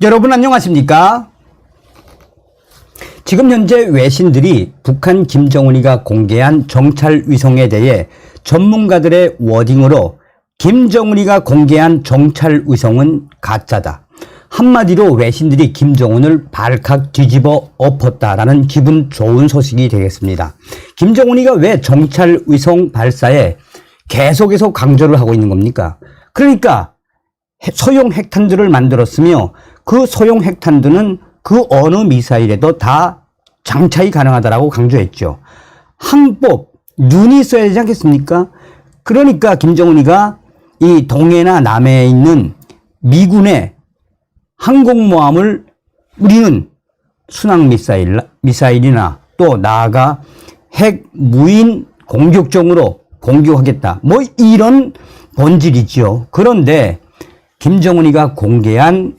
여러분 안녕하십니까? 지금 현재 외신들이 북한 김정은이가 공개한 정찰 위성에 대해 전문가들의 워딩으로 김정은이가 공개한 정찰 위성은 가짜다. 한마디로 외신들이 김정은을 발칵 뒤집어 엎었다라는 기분 좋은 소식이 되겠습니다. 김정은이가 왜 정찰 위성 발사에 계속해서 강조를 하고 있는 겁니까? 그러니까 소형 핵탄두를 만들었으며 그 소형 핵탄두는 그 어느 미사일에도 다 장착이 가능하다라고 강조했죠. 항법, 눈이 있어야 되지 않겠습니까? 그러니까 김정은이가 이 동해나 남해에 있는 미군의 항공모함을 우리는 순항 미사일이나 또 나아가 핵 무인 공격종으로 공격하겠다. 뭐 이런 본질이죠. 그런데 김정은이가 공개한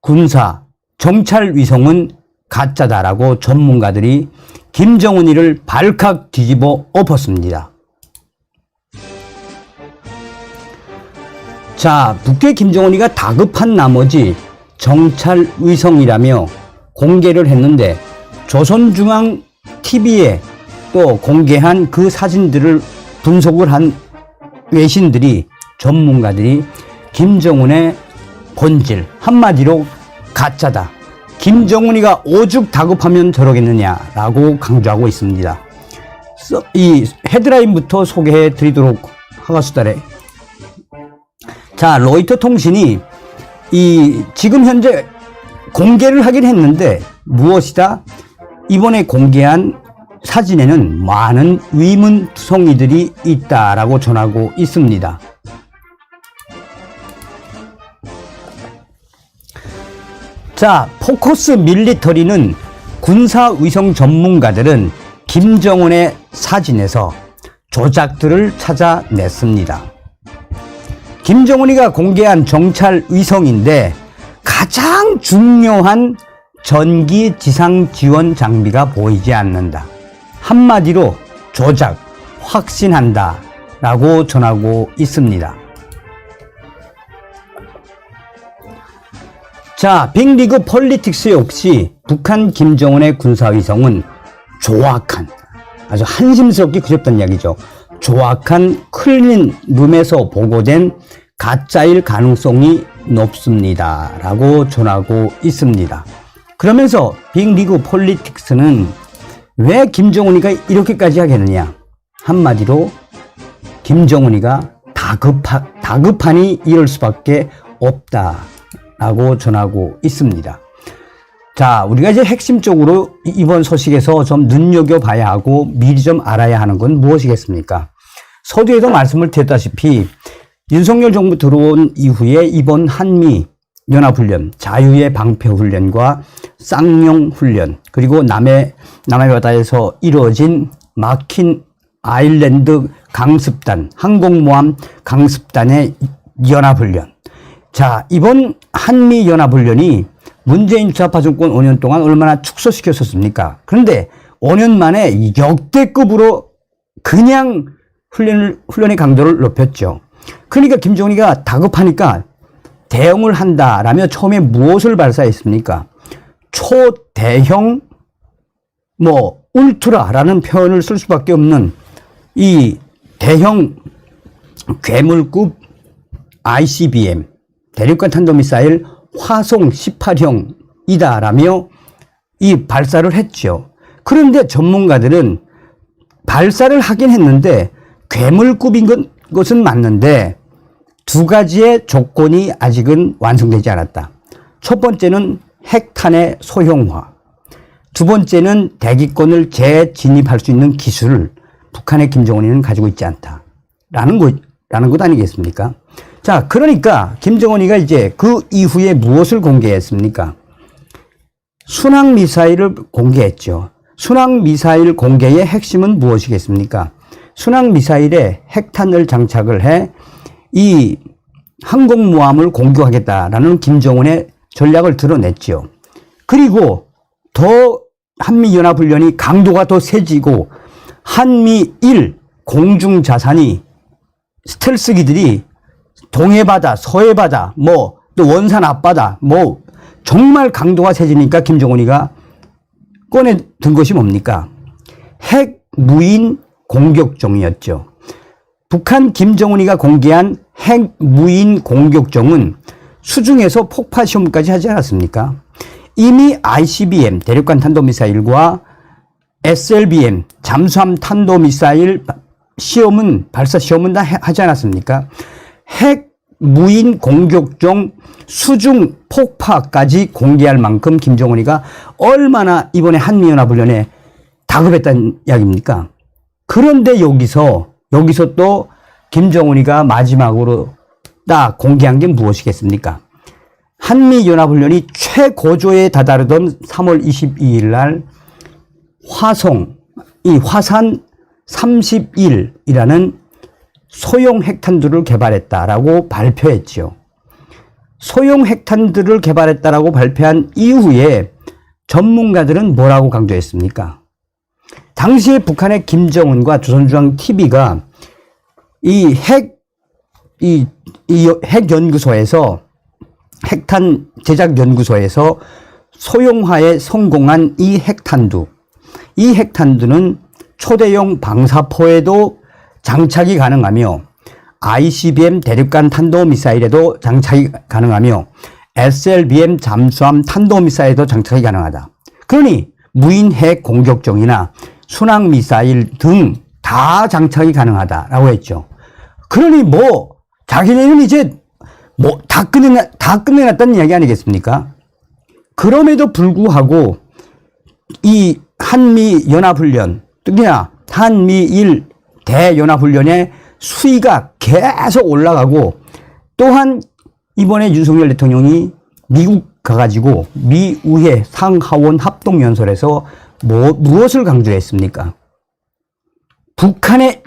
군사 정찰 위성은 가짜다라고 전문가들이 김정은이를 발칵 뒤집어 엎었습니다. 자, 북괴 김정은이가 다급한 나머지 정찰 위성이라며 공개를 했는데 조선중앙TV에 또 공개한 그 사진들을 분석을 한 외신들이 전문가들이 김정은의 본질 한마디로 가짜다. 김정은이가 오죽 다급하면 저러겠느냐라고 강조하고 있습니다. 이 헤드라인부터 소개해 드리도록 하겠습니다. 자, 로이터 통신이 지금 현재 공개를 하긴 했는데 무엇이다? 이번에 공개한 사진에는 많은 위문투성이들이 있다라고 전하고 있습니다. 자, 포커스 밀리터리는 군사위성 전문가들은 김정은의 사진에서 조작들을 찾아냈습니다. 김정은이가 공개한 정찰 위성인데 가장 중요한 전기 지상 지원 장비가 보이지 않는다. 한마디로 조작, 확신한다 라고 전하고 있습니다. 자, 빅리그 폴리틱스 역시 북한 김정은의 군사위성은 조악한, 아주 한심스럽게 그렸단 이야기죠. 조악한 클린룸에서 보고된 가짜일 가능성이 높습니다 라고 전하고 있습니다. 그러면서 빅리그 폴리틱스는 왜 김정은이가 이렇게까지 하겠느냐? 한마디로 김정은이가 다급하니 이럴 수밖에 없다 라고 전하고 있습니다. 자, 우리가 이제 핵심적으로 이번 소식에서 좀 눈여겨봐야 하고 미리 좀 알아야 하는 건 무엇이겠습니까? 서두에도 말씀을 드렸다시피 윤석열 정부 들어온 이후에 이번 한미 연합훈련, 자유의 방패훈련과 쌍용훈련, 그리고 남해 바다에서 이루어진 마킨 아일랜드 강습단, 항공모함 강습단의 연합훈련. 자, 이번 한미연합훈련이 문재인 좌파 정권 5년 동안 얼마나 축소시켰었습니까? 그런데 5년 만에 역대급으로 그냥 훈련의 강도를 높였죠. 그러니까 김정은이가 다급하니까 대응을 한다라며 처음에 무엇을 발사했습니까? 초대형 울트라라는 표현을 쓸 수밖에 없는 이 대형 괴물급 ICBM 대륙간 탄도미사일 화성 18형이다라며 이 발사를 했죠. 그런데 전문가들은 발사를 하긴 했는데 괴물급인 것은 맞는데 두 가지의 조건이 아직은 완성되지 않았다. 첫 번째는 핵탄의 소형화, 두 번째는 대기권을 재진입할 수 있는 기술을 북한의 김정은이는 가지고 있지 않다라는 것 아니겠습니까? 자, 그러니까 김정은이가 이제 그 이후에 무엇을 공개했습니까? 순항미사일을 공개했죠. 순항미사일 공개의 핵심은 무엇이겠습니까? 순항미사일에 핵탄을 장착을 해 이 항공모함을 공격하겠다라는 김정은의 전략을 드러냈죠. 그리고 더 한미연합훈련이 강도가 더 세지고 한미일 공중자산이 스텔스기들이 동해바다, 서해바다, 또 원산 앞바다, 정말 강도가 세지니까 김정은이가 꺼내 든 것이 뭡니까? 핵 무인 공격종이었죠. 북한 김정은이가 공개한 핵 무인 공격종은 수중에서 폭파 시험까지 하지 않았습니까? 이미 ICBM 대륙간 탄도미사일과 SLBM 잠수함 탄도미사일 발사 시험은 다 하지 않았습니까? 핵 무인 공격종 수중 폭파까지 공개할 만큼 김정은이가 얼마나 이번에 한미연합훈련에 다급했다는 이야기입니까? 그런데 여기서 또 김정은이가 마지막으로 딱 공개한 게 무엇이겠습니까? 한미연합훈련이 최고조에 다다르던 3월 22일 날 화산 31이라는 소형 핵탄두를 개발했다라고 발표했죠. 소형 핵탄두를 개발했다라고 발표한 이후에 전문가들은 뭐라고 강조했습니까? 당시에 북한의 김정은과 조선중앙TV가 이 핵연구소에서 핵탄 제작연구소에서 소형화에 성공한 이 핵탄두는 초대형 방사포에도 장착이 가능하며 ICBM 대륙간 탄도미사일에도 장착이 가능하며 SLBM 잠수함 탄도미사일에도 장착이 가능하다. 그러니 무인 핵 공격종이나 순항미사일 등 다 장착이 가능하다라고 했죠. 그러니 자기네는 이제 다 끝내놨다는 이야기 아니겠습니까? 그럼에도 불구하고 이 한미연합훈련, 특히나 한미일 대연합훈련의 수위가 계속 올라가고, 또한 이번에 윤석열 대통령이 미국 가가지고 미의회 상하원 합동연설에서 무엇을 강조했습니까? 북한의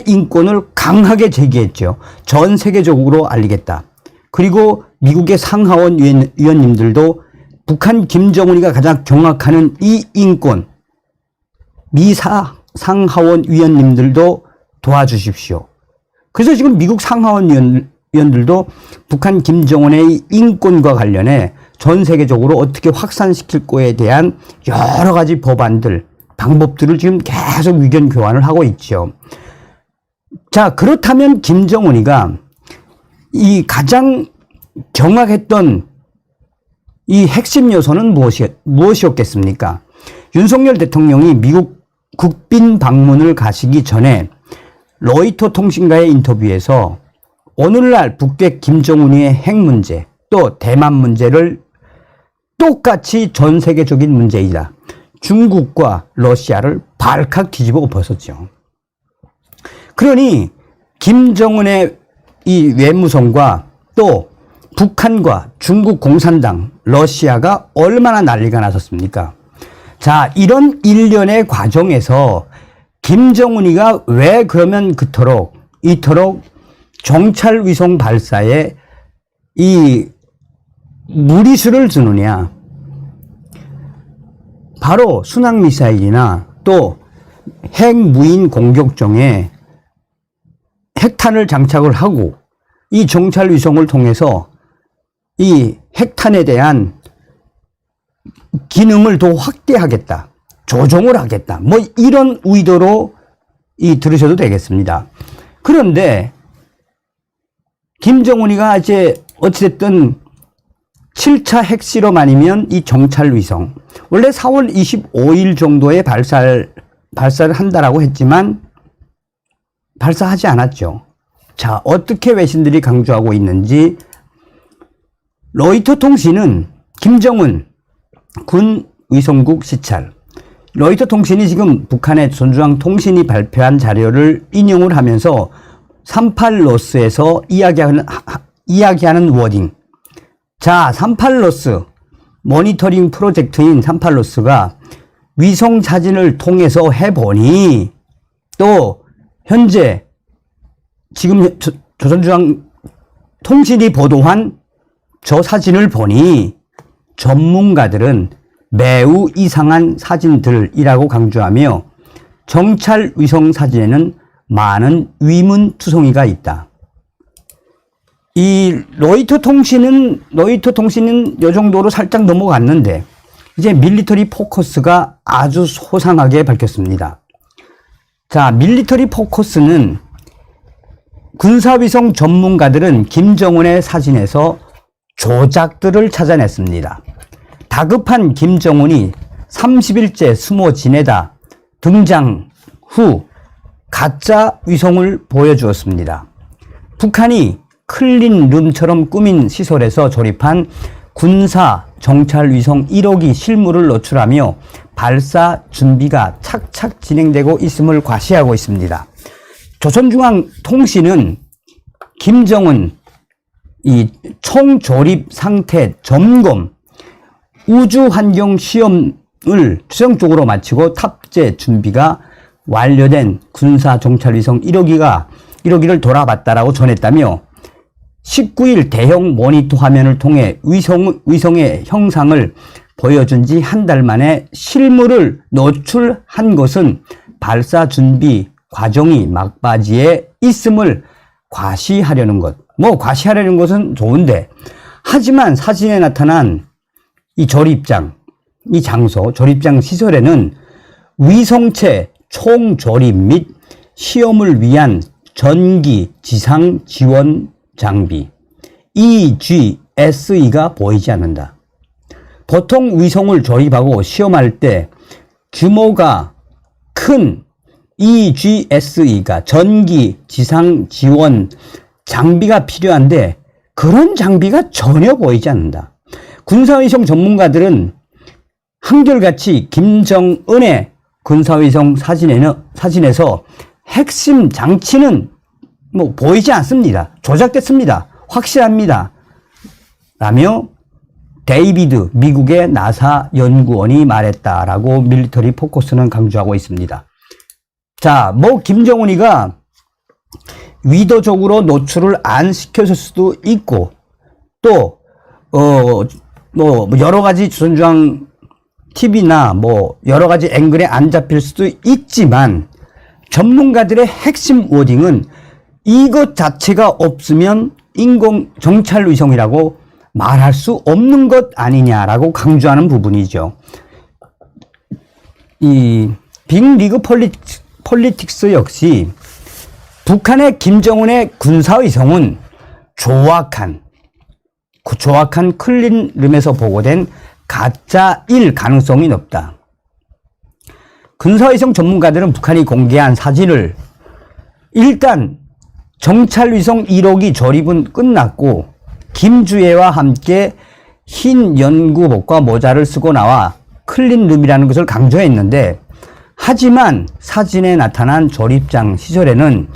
인권을 강하게 제기했죠. 전 세계적으로 알리겠다. 그리고 미국의 상하원 위원님들도 북한 김정은이가 가장 경악하는 이 인권, 상하원 위원님들도 도와주십시오. 그래서 지금 미국 상하원 위원들도 북한 김정은의 인권과 관련해 전 세계적으로 어떻게 확산시킬 거에 대한 여러 가지 방법들을 지금 계속 의견 교환을 하고 있죠. 자, 그렇다면 김정은이가 이 가장 경악했던 이 핵심 요소는 무엇이었겠습니까? 윤석열 대통령이 미국 국빈 방문을 가시기 전에 로이터 통신과의 인터뷰에서 오늘날 북핵 김정은이의 핵 문제, 또 대만 문제를 똑같이 전 세계적인 문제이다. 중국과 러시아를 발칵 뒤집어 엎었었죠. 그러니 김정은의 이 외무성과 또 북한과 중국 공산당, 러시아가 얼마나 난리가 났었습니까? 자, 이런 일련의 과정에서 김정은이가 왜 그러면 이토록 정찰위성 발사에 이 무리수를 두느냐? 바로 순항미사일이나 또 핵무인 공격종에 핵탄을 장착을 하고 이 정찰위성을 통해서 이 핵탄에 대한 기능을 더 확대하겠다, 조종을 하겠다, 이런 의도로 들으셔도 되겠습니다. 그런데 김정은이가 이제 어찌됐든 7차 핵실험 아니면 이 정찰위성, 원래 4월 25일 정도에 발사를 한다라고 했지만 발사하지 않았죠. 자, 어떻게 외신들이 강조하고 있는지, 로이터 통신은 김정은 군 위성국 시찰, 로이터 통신이 지금 북한의 조선중앙 통신이 발표한 자료를 인용을 하면서 38로스에서 이야기하는 워딩. 자, 38로스 모니터링 프로젝트인 38로스가 위성 사진을 통해서 해보니, 또 현재 지금 조선중앙 통신이 보도한 저 사진을 보니 전문가들은 매우 이상한 사진들이라고 강조하며 정찰 위성 사진에는 많은 위문투성이가 있다. 이 로이터 통신은 요 정도로 살짝 넘어갔는데 이제 밀리터리 포커스가 아주 소상하게 밝혔습니다. 자, 밀리터리 포커스는 군사위성 전문가들은 김정은의 사진에서 조작들을 찾아냈습니다. 다급한 김정은이 30일째 숨어 지내다 등장 후 가짜 위성을 보여주었습니다. 북한이 클린룸처럼 꾸민 시설에서 조립한 군사 정찰 위성 1호기 실물을 노출하며 발사 준비가 착착 진행되고 있음을 과시하고 있습니다. 조선중앙통신은 김정은 이 총조립 상태 점검 우주환경 시험을 최종적으로 마치고 탑재 준비가 완료된 군사 정찰 위성 1호기를 돌아봤다라고 전했다며 19일 대형 모니터 화면을 통해 위성의 형상을 보여준 지 한 달 만에 실물을 노출한 것은 발사 준비 과정이 막바지에 있음을 과시하려는 것. 과시하려는 것은 좋은데, 하지만 사진에 나타난 이 조립장, 이 장소, 조립장 시설에는 위성체 총조립 및 시험을 위한 전기 지상 지원 장비 EGSE가 보이지 않는다. 보통 위성을 조립하고 시험할 때 규모가 큰 EGSE가 전기 지상 지원 장비가 필요한데 그런 장비가 전혀 보이지 않는다. 군사위성 전문가들은 한결같이 김정은의 군사위성 사진에서 핵심 장치는 보이지 않습니다. 조작됐습니다. 확실합니다. 라며 데이비드 미국의 나사 연구원이 말했다라고 밀리터리 포커스는 강조하고 있습니다. 자, 김정은이가 의도적으로 노출을 안 시켰을 수도 있고 또 여러 가지 조선중앙 TV나 여러 가지 앵글에 안 잡힐 수도 있지만 전문가들의 핵심 워딩은 이것 자체가 없으면 인공 정찰 위성이라고 말할 수 없는 것 아니냐라고 강조하는 부분이죠. 이 빅리그 폴리틱스 역시 북한의 김정은의 군사위성은 조악한 클린룸에서 보고된 가짜일 가능성이 높다. 군사위성 전문가들은 북한이 공개한 사진을 일단 정찰위성 1호기 조립은 끝났고 김주애와 함께 흰 연구복과 모자를 쓰고 나와 클린룸이라는 것을 강조했는데, 하지만 사진에 나타난 조립장 시설에는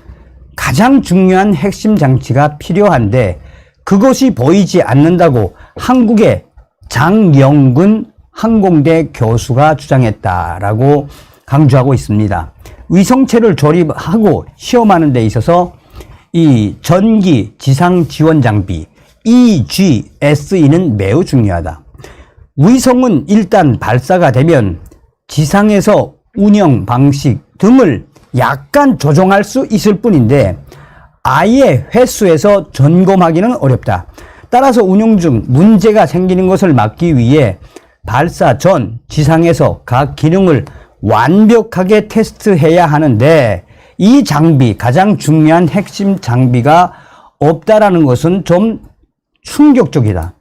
가장 중요한 핵심 장치가 필요한데 그것이 보이지 않는다고 한국의 장영근 항공대 교수가 주장했다라고 강조하고 있습니다. 위성체를 조립하고 시험하는 데 있어서 이 전기 지상 지원 장비 EGSE는 매우 중요하다. 위성은 일단 발사가 되면 지상에서 운영 방식 등을 약간 조정할 수 있을 뿐인데 아예 회수해서 점검하기는 어렵다. 따라서 운용 중 문제가 생기는 것을 막기 위해 발사 전 지상에서 각 기능을 완벽하게 테스트해야 하는데 이 장비, 가장 중요한 핵심 장비가 없다라는 것은 좀 충격적이다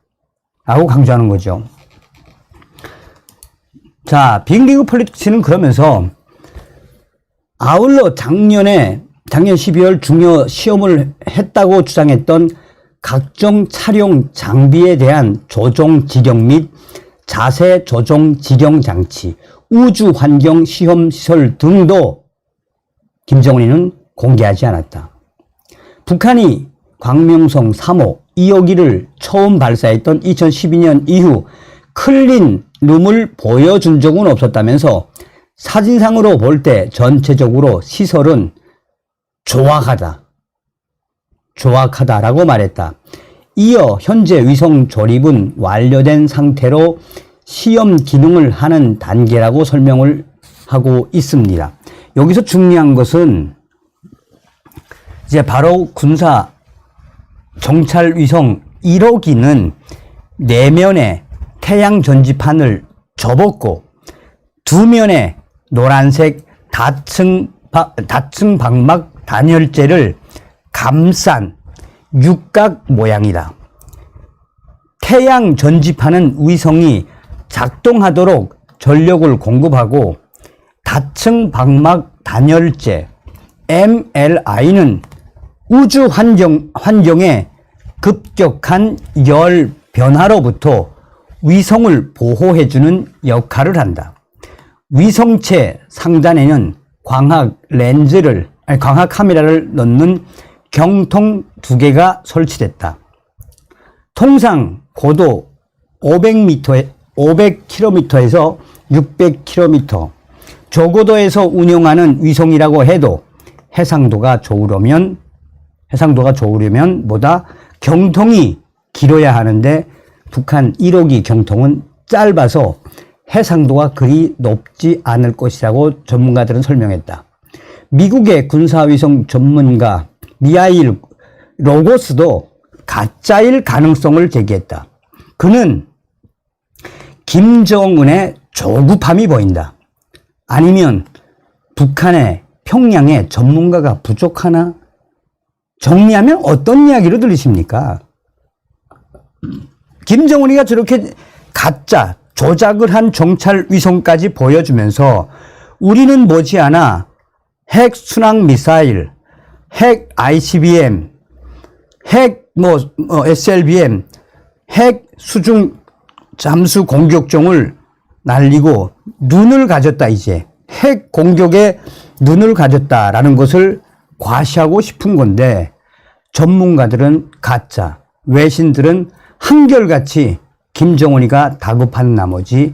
라고 강조하는 거죠. 자, 빅리그 폴리틱스는 그러면서 아울러 작년 12월 중요 시험을 했다고 주장했던 각종 촬영 장비에 대한 조종 지령 및 자세 조종 지령 장치, 우주 환경 시험 시설 등도 김정은이는 공개하지 않았다. 북한이 광명성 3호 2호기를 처음 발사했던 2012년 이후 클린룸을 보여준 적은 없었다면서 사진상으로 볼 때 전체적으로 시설은 조악하다라고 말했다. 이어 현재 위성 조립은 완료된 상태로 시험 기능을 하는 단계라고 설명을 하고 있습니다. 여기서 중요한 것은 이제 바로 군사 정찰 위성 1호기는 내면에 태양 전지판을 접었고 두 면에 노란색 다층 방막 단열재를 감싼 육각 모양이다. 태양 전지판은 위성이 작동하도록 전력을 공급하고 다층 방막 단열재 MLI는 우주 환경의 급격한 열 변화로부터 위성을 보호해주는 역할을 한다. 위성체 상단에는 광학 카메라를 넣는 경통 2개가 설치됐다. 통상 고도 500km에서 600km 저고도에서 운영하는 위성이라고 해도 해상도가 좋으려면 보다 경통이 길어야 하는데 북한 1호기 경통은 짧아서 해상도가 그리 높지 않을 것이라고 전문가들은 설명했다. 미국의 군사위성 전문가 미하일 로고스도 가짜일 가능성을 제기했다. 그는 김정은의 조급함이 보인다. 아니면 북한의 평양에 전문가가 부족하나? 정리하면 어떤 이야기로 들리십니까? 김정은이가 저렇게 가짜, 조작을 한 정찰 위성까지 보여주면서 우리는 머지않아 핵 순항 미사일, 핵 ICBM, 핵 SLBM, 핵 수중 잠수 공격종을 날리고 눈을 가졌다. 이제 핵 공격에 눈을 가졌다라는 것을 과시하고 싶은 건데 전문가들은 가짜, 외신들은 한결같이 김정은이가 다급한 나머지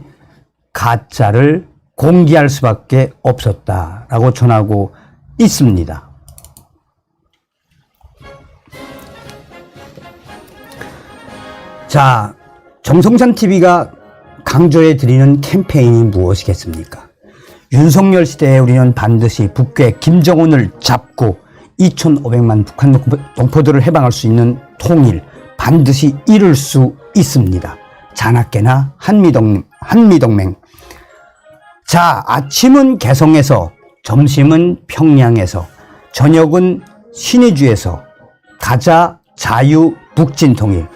가짜를 공개할 수밖에 없었다라고 전하고 있습니다. 자, 정성찬 TV가 강조해 드리는 캠페인이 무엇이겠습니까? 윤석열 시대에 우리는 반드시 북괴 김정은을 잡고 2,500만 북한 동포들을 해방할 수 있는 통일 반드시 이룰 수 있습니다. 자나깨나 한미동맹. 자, 아침은 개성에서, 점심은 평양에서, 저녁은 신의주에서 가자 자유 북진통일.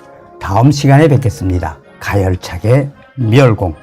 다음 시간에 뵙겠습니다. 가열차게 멸공.